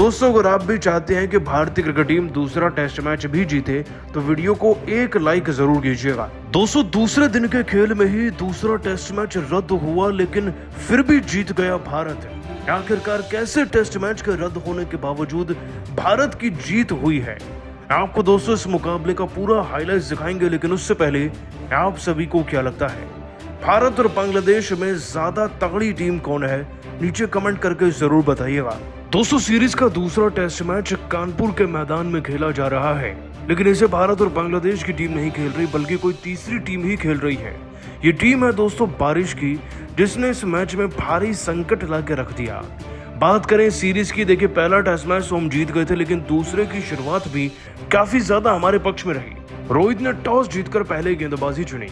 दोस्तों अगर आप भी चाहते हैं कि भारतीय क्रिकेट टीम दूसरा टेस्ट मैच भी जीते तो वीडियो को एक लाइक जरूर कीजिएगा। दोस्तों दूसरे दिन के खेल में ही दूसरा टेस्ट मैच रद्द हुआ लेकिन फिर भी जीत गया भारत। आखिरकार कैसे टेस्ट मैच के रद्द होने के बावजूद भारत की जीत हुई है, आपको दोस्तों इस मुकाबले का पूरा हाईलाइट्स दिखाएंगे। लेकिन उससे पहले आप सभी को क्या लगता है भारत और बांग्लादेश में ज्यादा तगड़ी टीम कौन है, नीचे कमेंट करके जरूर बताइएगा। दोस्तों सीरीज का दूसरा टेस्ट मैच कानपुर के मैदान में खेला जा रहा है, लेकिन इसे भारत और बांग्लादेश की टीम नहीं खेल रही बल्कि कोई तीसरी टीम ही खेल रही है। ये टीम है दोस्तों बारिश की, जिसने इस मैच में भारी संकट ला के रख दिया। बात करें सीरीज की, देखिए पहला टेस्ट मैच तो हम जीत गए थे, लेकिन दूसरे की शुरुआत भी काफी ज्यादा हमारे पक्ष में रही। रोहित ने टॉस जीतकर पहले गेंदबाजी चुनी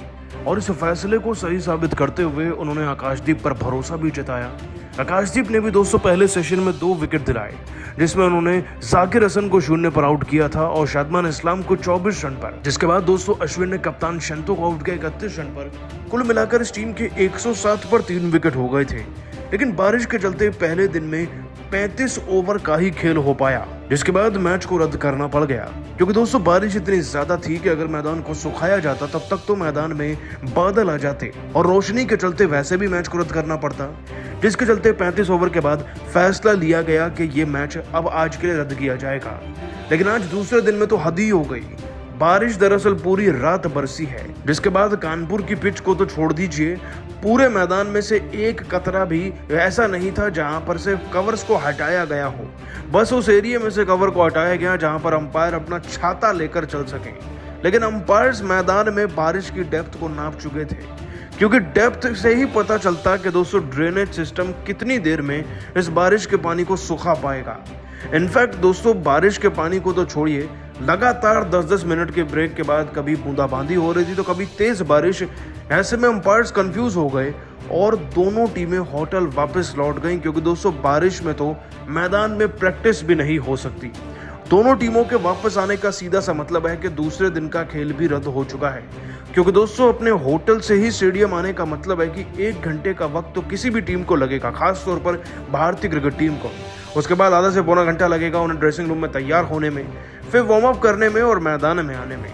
और इस फैसले को सही साबित करते हुए उन्होंने आकाशदीप पर भरोसा भी जताया। आकाशदीप ने भी दोस्तों पहले सेशन में 2 विकेट दिलाए, जिसमें उन्होंने जाकिर हसन को 0 पर आउट किया था और शादमान इस्लाम को 24 रन पर। जिसके बाद दोस्तों अश्विन ने कप्तान शंतो को आउट किया 31 रन पर। कुल मिलाकर इस टीम के 107 पर 3 विकेट हो गए थे। लेकिन बारिश के चलते पहले दिन में 35 ओवर का ही खेल हो पाया, जिसके बाद मैच को रद्द करना पड़ गया। क्योंकि दोस्तों बारिश इतनी ज्यादा थी कि अगर मैदान को सुखाया जाता तब तक तो मैदान में बादल आ जाते और रोशनी के चलते वैसे भी मैच को रद्द करना पड़ता, जिसके चलते 35 ओवर के बाद फैसला लिया गया कि ये मैच अब आज के लिए रद्द किया जाएगा। लेकिन आज दूसरे दिन में तो हद ही हो गई। बारिश दरअसल पूरी रात बरसी है, जिसके बाद कानपुर की पिच को तो छोड़ दीजिए, पूरे मैदान में से एक कतरा भी ऐसा नहीं था जहां पर से कवर्स को हटाया गया हो। बस उस एरिया में से कवर को हटाया गया जहां पर अंपायर अपना छाता लेकर चल सके। लेकिन अंपायर्स मैदान में बारिश की डेप्थ को नाप चुके थे, क्योंकि डेप्थ से ही पता चलता कि दोस्तों ड्रेनेज सिस्टम कितनी देर में इस बारिश के पानी को सुखा पाएगा। इनफैक्ट दोस्तों बारिश के पानी को तो छोड़िए, लगातार 10-10 मिनट के ब्रेक के बाद कभी बूंदाबांदी हो रही थी तो कभी तेज बारिश। ऐसे में अंपायर्स कंफ्यूज हो गए और दोनों टीमें होटल वापस लौट गईं, क्योंकि दोस्तों बारिश में तो मैदान में प्रैक्टिस भी नहीं हो सकती। दोनों टीमों के वापस आने का सीधा सा मतलब है कि दूसरे दिन का खेल भी रद्द हो चुका है, क्योंकि दोस्तों अपने होटल से ही स्टेडियम आने का मतलब है कि 1 घंटे का वक्त तो किसी भी टीम को लगेगा, खासतौर पर भारतीय क्रिकेट टीम को। उसके बाद आधा से पौना घंटा लगेगा उन्हें ड्रेसिंग रूम में तैयार होने में, फिर वार्म अप करने में और मैदान में आने में।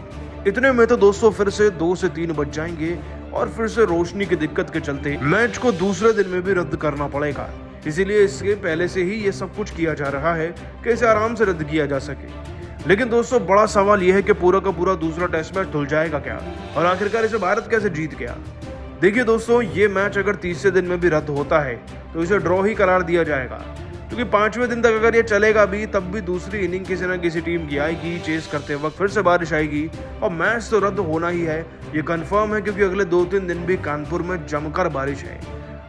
इतने में तो दोस्तों फिर से 2 से 3 बज जाएंगे और फिर से रोशनी की दिक्कत के चलते मैच को दूसरे दिन में भी रद्द करना पड़ेगा। इसीलिए इसके पहले से ही ये सब कुछ किया जा रहा है कि इसे आराम से रद्द किया जा सके। लेकिन दोस्तों बड़ा सवाल यह है कि पूरा का पूरा दूसरा टेस्ट मैच धुल जाएगा क्या, और आखिरकार इसे भारत कैसे जीत गया। देखिए दोस्तों ये मैच अगर तीसरे दिन में भी रद्द होता है तो इसे ड्रॉ ही करार दिया जाएगा, क्योंकि 5वें दिन तक अगर ये चलेगा भी तब भी दूसरी इनिंग किसी न किसी टीम की आएगी। चेस करते वक्त फिर से बारिश आएगी और मैच तो रद्द होना ही है, ये कंफर्म है, क्योंकि अगले 2-3 दिन भी कानपुर में जमकर बारिश है।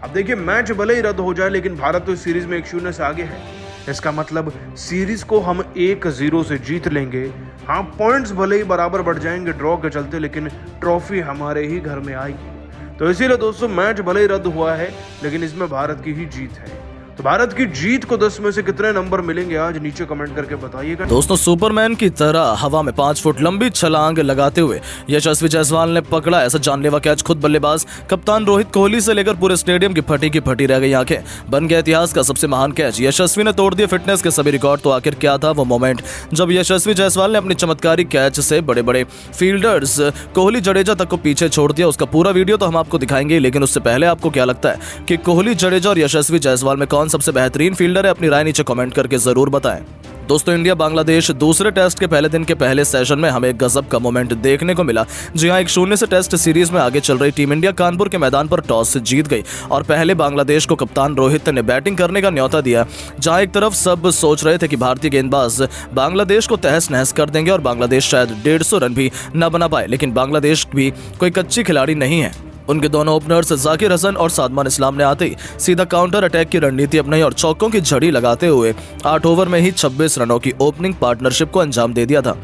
अब देखिए मैच भले ही रद्द हो जाए, लेकिन भारत तो इस सीरीज में 1-0 से आगे है। इसका मतलब सीरीज को हम 1-0 से जीत लेंगे। हाँ पॉइंट्स भले ही बराबर बढ़ जाएंगे ड्रॉ के चलते, लेकिन ट्रॉफी हमारे ही घर में आएगी। तो इसीलिए दोस्तों मैच भले ही रद्द हुआ है, लेकिन इसमें भारत की ही जीत है। तो भारत की जीत को 10 में से कितने नंबर मिलेंगे आज नीचे कमेंट करके बताइएगा। दोस्तों सुपरमैन की तरह हवा में 5 फुट लंबी छलांग लगाते हुए यशस्वी जायसवाल ने पकड़ा ऐसा जानलेवा कैच। खुद बल्लेबाज कप्तान रोहित कोहली से लेकर पूरे स्टेडियम की फटी रह गई आंखें। बन गया इतिहास का सबसे महान कैच। यशस्वी ने तोड़ दिए फिटनेस के सभी रिकॉर्ड। तो आखिर क्या था वो मोमेंट जब यशस्वी जायसवाल ने अपनी चमत्कारी कैच से बड़े बड़े फील्डर्स कोहली जडेजा तक को पीछे छोड़ दिया। उसका पूरा वीडियो तो हम आपको दिखाएंगे, लेकिन उससे पहले आपको क्या लगता है कि कोहली जडेजा और यशस्वी जायसवाल में कौन सबसे बेहतरीन फील्डर है? अपनी राय नीचे कमेंट करके जरूर बताएं। दोस्तों इंडिया बांग्लादेश दूसरे टेस्ट के पहले दिन के पहले सेशन में हमें गजब का मोमेंट देखने को मिला। जी हां, 1-0 से टेस्ट सीरीज में आगे चल रही टीम इंडिया कानपुर के मैदान पर टॉस जीत गई और पहले बांग्लादेश को कप्तान रोहित ने बैटिंग करने का न्योता दिया। जहां एक तरफ सब सोच रहे थे कि भारतीय गेंदबाज बांग्लादेश को तहस नहस कर देंगे और बांग्लादेश शायद 150 रन भी न बना पाए, लेकिन बांग्लादेश भी कोई कच्ची खिलाड़ी नहीं है। उनके दोनों ओपनर्स जाकिर हसन और शादमान इस्लाम ने आते ही सीधा काउंटर अटैक की रणनीति अपनाई और चौकों की झड़ी लगाते हुए 8 ओवर में ही 26 रनों की ओपनिंग पार्टनरशिप को अंजाम दे दिया था।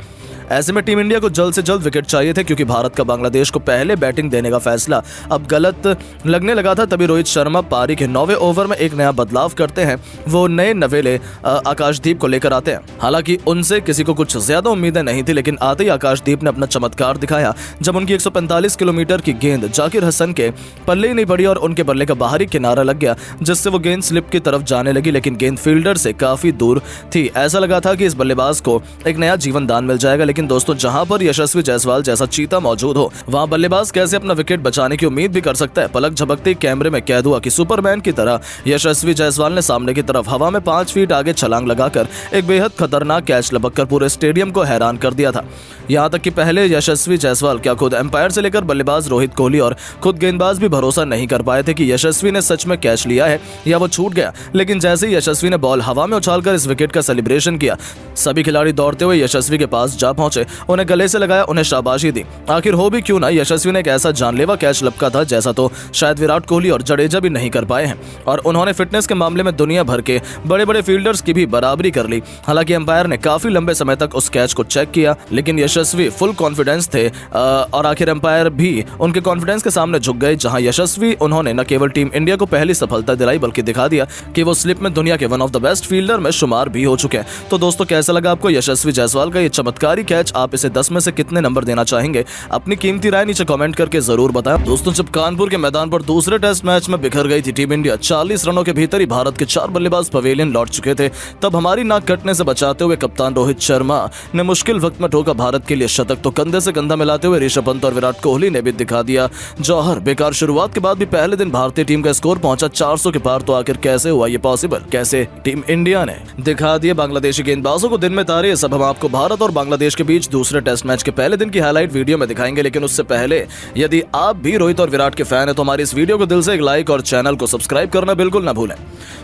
ऐसे में टीम इंडिया को जल्द से जल्द विकेट चाहिए थे, क्योंकि भारत का बांग्लादेश को पहले बैटिंग देने का फैसला अब गलत लगने लगा था। तभी रोहित शर्मा पारी के 9वें ओवर में एक नया बदलाव करते हैं। वो नए नवेले आकाशदीप को लेकर आते हैं। हालांकि उनसे किसी को कुछ ज्यादा उम्मीदें नहीं थी, लेकिन आते ही आकाशदीप ने अपना चमत्कार दिखाया जब उनकी 145 किलोमीटर की गेंद जाकिर हसन के पल्ले ही नहीं पड़ी और उनके बल्ले का बाहरी किनारा लग गया, जिससे वो गेंद स्लिप की तरफ जाने लगी, लेकिन गेंद फील्डर से काफी दूर थी। ऐसा लगा था कि इस बल्लेबाज को एक नया जीवन दान मिल जाएगा, लेकिन दोस्तों जहां पर यशस्वी जायसवाल जैसा चीता मौजूद हो, वहां बल्लेबाज कैसे अपना विकेट बचाने की उम्मीद भी कर सकता है। पलक झपकते कैमरे में कैद हुआ कि सुपरमैन की तरह यशस्वी जायसवाल ने सामने की तरफ हवा में 5 फीट आगे छलांग लगाकर एक बेहद खतरनाक कैच लपककर पूरे स्टेडियम को हैरान कर दिया था। यहां तक कि पहले यशस्वी जायसवाल क्या खुद एम्पायर से लेकर बल्लेबाज रोहित कोहली और खुद गेंदबाज भी भरोसा नहीं कर पाए थे कि यशस्वी ने सच में कैच लिया है या वो छूट गया। लेकिन जैसे ही यशस्वी ने बॉल हवा में उछालकर इस विकेट का सेलिब्रेशन किया, सभी खिलाड़ी दौड़ते हुए यशस्वी के पास जा पहुंचे, उन्हें गले से लगाया, उन्हें शाबाशी दी। आखिर हो भी क्यों ना, यशस्वी ने एक ऐसा जानलेवा कैच लपका था जैसा तो शायद विराट कोहली और जडेजा भी नहीं कर पाए हैं, और उन्होंने फिटनेस के मामले में दुनिया भर के बड़े बड़े फील्डर्स की भी बराबरी कर ली। हालांकि एम्पायर ने काफी लंबे समय तक उस कैच को चेक किया, लेकिन यशस्वी फुल कॉन्फिडेंस थे और आखिर एम्पायर भी उनके कॉन्फिडेंस के सामने झुक गए। जहां यशस्वी उन्होंने न केवल टीम इंडिया को पहली सफलता दिलाई, बल्कि दिखा दिया कि वो स्लिप में दुनिया के one of the best fielder में शुमार भी हो चुके हैं। तो दोस्तों कैसा लगा आपको यशस्वी जायसवाल का ये चमत्कारी कैच? आप इसे 10 में से कितने नंबर देना चाहेंगे? अपनी कीमती राय नीचे कमेंट करके जरूर बताएं। दोस्तों जब कानपुर के मैदान पर दूसरे टेस्ट मैच में बिखर गई थी टीम इंडिया, 40 रनों के भीतर ही भारत के 4 बल्लेबाज पवेलियन लौट चुके थे, तब हमारी नाक कटने से बचाते हुए कप्तान रोहित शर्मा ने मुश्किल वक्त में ठोका भारत के लिए शतक। तो कंधे से कंधा मिलाते हुए ऋषभ पंत और विराट कोहली ने भी दिखा दिया जौहर। बेकार शुरुआत के बाद भी पहले दिन भारतीय टीम का स्कोर पहुंचा 400 के पार। तो आखिर कैसे हुआ ये पॉसिबल? कैसे टीम इंडिया ने दिखा दिए बांग्लादेशी गेंदबाजों को दिन में तारे? सब हम आपको भारत और बांग्लादेश के बीच दूसरे टेस्ट मैच के पहले दिन की हाईलाइट वीडियो में दिखाएंगे, लेकिन उससे पहले यदि आप भी रोहित और विराट के फैन है तो हमारी इस वीडियो को दिल से एक लाइक और चैनल को सब्सक्राइब करना बिल्कुल ना भूलें।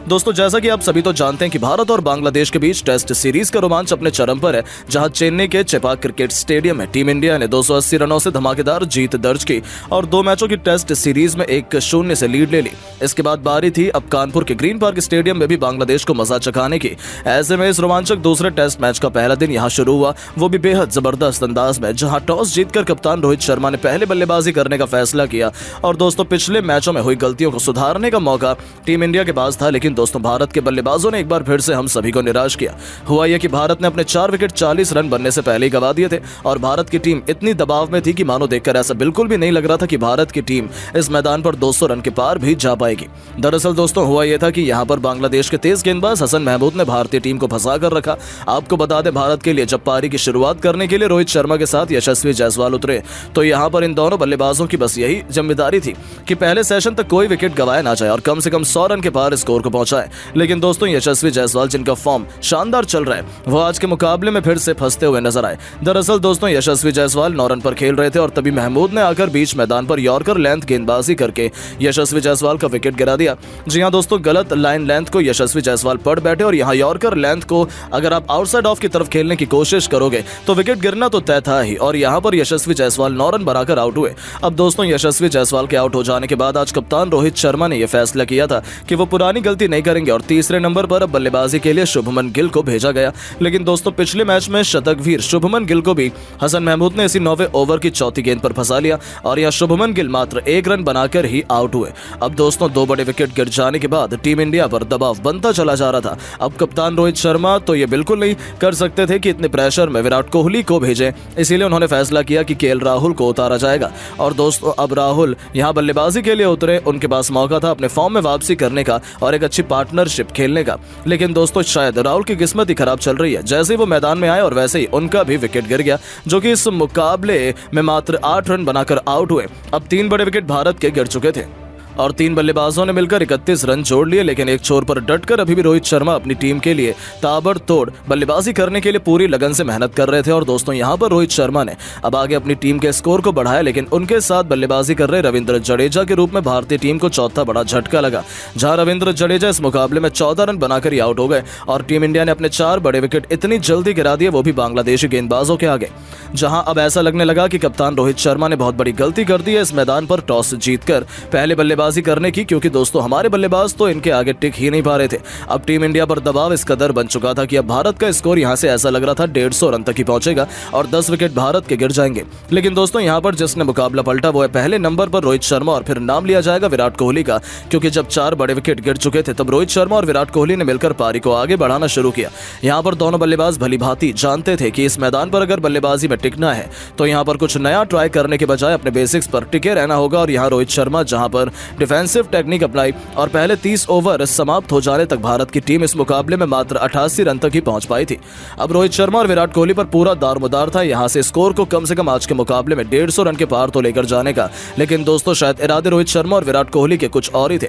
दोस्तों जैसा कि आप सभी तो जानते हैं कि भारत और बांग्लादेश के बीच टेस्ट सीरीज का रोमांच अपने चरम पर है, जहां चेन्नई के चेपाक क्रिकेट स्टेडियम में टीम इंडिया ने 280 रनों से धमाकेदार जीत दर्ज की और 2 मैचों की टेस्ट सीरीज में 1-0 से लीड ले ली। इसके बाद बारी थी अब कानपुर के ग्रीन पार्क स्टेडियम में भी बांग्लादेश को मजा चखाने की। ऐसे में इस रोमांचक दूसरे टेस्ट मैच का पहला दिन यहां शुरू हुआ, वो भी बेहद जबरदस्त अंदाज में, जहां टॉस जीतकर कप्तान रोहित शर्मा ने पहले बल्लेबाजी करने का फैसला किया। और दोस्तों पिछले मैचों में हुई गलतियों को सुधारने का मौका टीम इंडिया के पास था, लेकिन दोस्तों भारत के बल्लेबाजों ने एक बार फिर से हम सभी को निराश किया। हुआ यह कि भारत ने अपने 4 विकेट 40 रन बनने से पहले ही गंवा दिए थे और भारत की टीम इतनी दबाव में थी कि मानो देखकर ऐसा बिल्कुल भी नहीं लग रहा था कि भारत की टीम इस मैदान पर 200 रन के पार भी जा पाएगी। दरअसल दोस्तों हुआ यह था कि यहां पर बांग्लादेश के तेज गेंदबाज हसन महमूद ने भारतीय टीम को फंसा कर रखा। आपको बता दें भारत के लिए जब पारी की शुरुआत करने के लिए रोहित शर्मा के साथ यशस्वी जायसवाल उतरे, तो यहां पर इन दोनों बल्लेबाजों की बस यही जिम्मेदारी थी कि पहले सेशन तक कोई विकेट गंवाया ना जाए और कम से कम 100 रन के पार स्कोर को पहुंचाए। लेकिन दोस्तों यशस्वी जायसवाल जिनका फॉर्म शानदार चल रहा है, वो आज के मुकाबले में फिर से फंसते हुए नजर आए। दरअसल दोस्तों यशस्वी जायसवाल 9 रन पर खेल रहे थे और तभी महमूद ने आकर बीच मैदान पर यॉर्कर लेंथ गेंदबाजी करके यशस्वी जायसवाल का विकेट गिरा दिया। जी हां दोस्तों, गलत लाइन लेंथ को यशस्वी जायसवाल पढ़ बैठे और यहां यॉर्कर लेंथ को अगर आप आउटसाइड ऑफ की तरफ खेलने की कोशिश करोगे तो विकेट गिरना तो तय था ही, और यहां पर यशस्वी जायसवाल 9 रन बनाकर आउट हुए। अब दोस्तों यशस्वी जायसवाल के आउट हो जाने के बाद आज कप्तान रोहित शर्मा ने यह फैसला किया था कि वो पुरानी गलती नहीं करेंगे और तीसरे नंबर पर अब बल्लेबाजी के लिए शुभमन गिल को भेजा गया। लेकिन दोस्तों पिछले मैच में शतकवीर शुभमन गिल को भी हसन महमूद ने इसी 9वें ओवर की चौथी गेंद पर फंसा लिया और यह शुभमन गिल मात्र 1 रन बनाकर ही आउट हुए। अब दोस्तों 2 बड़े विकेट गिर जाने के बाद टीम इंडिया पर दबाव बनता चला जा रहा था। अब कप्तान रोहित शर्मा तो ये बिल्कुल नहीं कर सकते थे कि इतने प्रेशर में विराट कोहली को भेजें, इसीलिए उन्होंने फैसला किया कि केएल राहुल को उतारा जाएगा। और दोस्तों अब राहुल यहां बल्लेबाजी के लिए उतरे, उनके पास मौका था अपने फॉर्म में वापसी करने का और एक अच्छी पार्टनरशिप खेलने का। लेकिन दोस्तों शायद राहुल की किस्मत ही खराब चल रही है। जैसे ही वो मैदान में आए और वैसे ही उनका भी विकेट गिर गया, जो कि इस मुकाबले में मात्र 8 रन बनाकर आउट हुए। अब 3 बड़े विकेट भारत के गिर चुके थे और 3 बल्लेबाजों ने मिलकर 31 रन जोड़ लिए। लेकिन एक छोर पर डटकर अभी भी रोहित शर्मा अपनी टीम के लिए ताबड़तोड़ बल्लेबाजी करने के लिए पूरी लगन से मेहनत कर रहे थे। और दोस्तों यहां पर रोहित शर्मा ने अब आगे अपनी टीम के स्कोर को बढ़ाया, लेकिन उनके साथ बल्लेबाजी कर रहे रविंद्र जडेजा के रूप में भारतीय टीम को चौथा बड़ा झटका लगा, जहां रविंद्र जडेजा इस मुकाबले में 14 रन बनाकर ही आउट हो गए और टीम इंडिया ने अपने 4 बड़े विकेट इतनी जल्दी गिरा दिए, वो भी बांग्लादेशी गेंदबाजों के आगे। जहां अब ऐसा लगने लगा कि कप्तान रोहित शर्मा ने बहुत बड़ी गलती कर दी है इस मैदान पर टॉस जीतकर पहले बल्लेबाजी बल्लेबाजी करने की, क्योंकि दोस्तों हमारे बल्लेबाज तो इनके आगे टिक ही नहीं पा रहे थे। अब टीम इंडिया पर दबाव इस कदर बन चुका था कि अब भारत का स्कोर यहां से ऐसा लग रहा था 150 रन तक ही पहुंचेगा और 10 विकेट भारत के गिर जाएंगे। लेकिन दोस्तों यहां पर जिसने मुकाबला पलटा वो है पहले नंबर पर रोहित शर्मा और फिर नाम लिया जाएगा विराट कोहली का, क्योंकि जब 4 बड़े विकेट गिर चुके थे तब रोहित शर्मा और विराट कोहली ने मिलकर पारी को आगे बढ़ाना शुरू किया। यहां पर दोनों बल्लेबाज भलीभांति जानते थे कि इस मैदान पर अगर बल्लेबाजी में टिकना है तो यहां पर कुछ नया ट्राई करने के बजाय अपने बेसिक्स पर टिके रहना होगा। और यहां रोहित शर्मा जहां पर डिफेंसिव टेक्निक अपनाई और पहले 30 ओवर समाप्त हो जाने तक भारत की टीम इस मुकाबले में मात्र 88 रन तक ही पहुंच पाई थी। अब रोहित शर्मा और विराट कोहली पर पूरा दारोमदार था यहां से स्कोर को कम से कम आज के मुकाबले में 150 रन के पार तो लेकर जाने का। लेकिन दोस्तों शायद इरादे रोहित शर्मा और विराट कोहली के कुछ और ही थे।